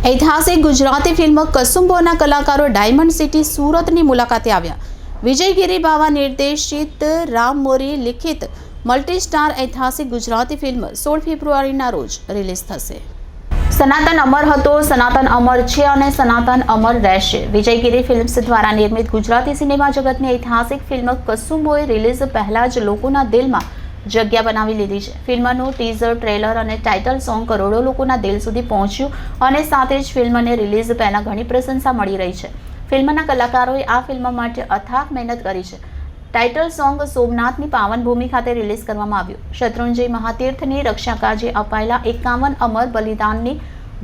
ઐતિહાસિક ગુજરાતી ફિલ્મ કસુંબોના કલાકારો diamond city સુરતની મુલાકાતે આવ્યા. વિજયગીરી બાવા નિર્દેશિત, રામ મોરી લિખિત મલ્ટી સ્ટાર ઐતિહાસિક ગુજરાતી ફિલ્મ 16 ફેબ્રુઆરીના રોજ રિલીઝ થશે. સનાતન અમર હતો, સનાતન અમર છે અને સનાતન અમર રહેશે. વિજયગીરી ફિલ્મ્સ દ્વારા નિર્મિત ગુજરાતી સિનેમા જગતની ઐતિહાસિક ફિલ્મ કસુંબોએ રિલીઝ પહેલા જ લોકોના દિલમાં જગ્યા બનાવી લીધી છે. ફિલ્મનું ટીઝર, ટ્રેલર અને ટાઇટલ સોંગ કરોડો લોકોના દિલ સુધી પહોંચ્યું અને સાથે જ ફિલ્મને રિલીઝ પહેલા ઘણી પ્રશંસા મળી રહી છે. ફિલ્મના કલાકારોએ આ ફિલ્મ માટે અથાગ મહેનત કરી છે. ટાઇટલ સોંગ સોમનાથની પાવન ભૂમિ ખાતે રિલીઝ કરવામાં આવ્યું. શત્રુંજય મહાતીર્થની રક્ષા કાજે અપાયેલા 51 અમર બલિદાનની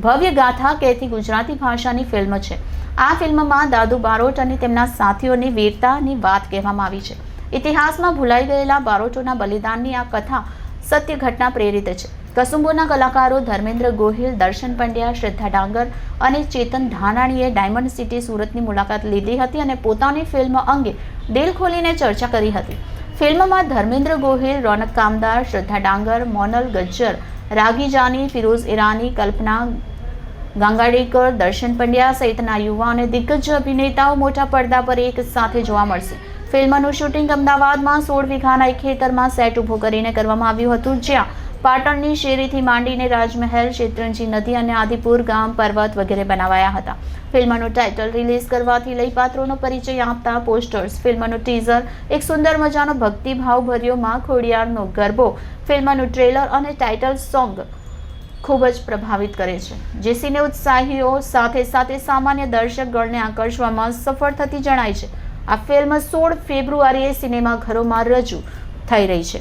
ભવ્ય ગાથા કહેતી ગુજરાતી ભાષાની ફિલ્મ છે. આ ફિલ્મમાં દાદુ બારોટ અને તેમના સાથીઓની વીરતાની વાત કહેવામાં આવી છે. ઇતિહાસમાં ભૂલાઈ ગયેલા બારોટોના બલિદાનની આ કથા સત્ય ઘટના પ્રેરિત છે. કસુંબોના કલાકારો ધર્મેન્દ્ર ગોહિલ, દર્શન પંડ્યા, શ્રદ્ધા ડાંગર અને ચેતન ધાનાણીએ ડાયમંડ સિટી સુરતની મુલાકાત લીધી હતી અને પોતાની ફિલ્મ અંગે દિલ ખોલીને ચર્ચા કરી હતી. ફિલ્મમાં ધર્મેન્દ્ર ગોહિલ, રોનક કામદાર, શ્રદ્ધા ડાંગર, મોનલ ગજ્જર, રાગી જાની, ફિરોઝ ઈરાની, કલ્પના ગાંગાડીકર, દર્શન પંડ્યા સહિતના યુવા અને દિગ્ગજ અભિનેતાઓ મોટા પડદા પર એક સાથે જોવા મળશે. ફિલ્મનું શૂટિંગ અમદાવાદમાં 16 વીઘાના એક ખેતરમાં સેટ ઊભો કરીને કરવામાં આવ્યું હતું, જ્યાં પાટણની શેરીથી માંડીને રાજમહેલ, શેત્રુંજી નદી અને આદિપુર ગામ, પર્વત વગેરે બનાવાયા હતા. ફિલ્મનું ટાઇટલ રિલીઝ કરવાથી લઈ પાત્રોનો પરિચય આપતા પોસ્ટર્સ, ફિલ્મનું ટીઝર, એક સુંદર મજાનો ભક્તિભાવભર્યો માં ખોડિયારનો ગરબો, ફિલ્મનું ટ્રેલર અને ટાઇટલ સોંગ ખૂબ જ પ્રભાવિત કરે છે, જે સિને ઉત્સાહીઓ સાથે સાથે સામાન્ય દર્શકગણને આકર્ષવામાં સફળ થતી જણાય છે. આ ફિલ્મ 16 ફેબ્રુઆરીએ સિનેમાઘરોમાં રજૂ થઈ રહી છે.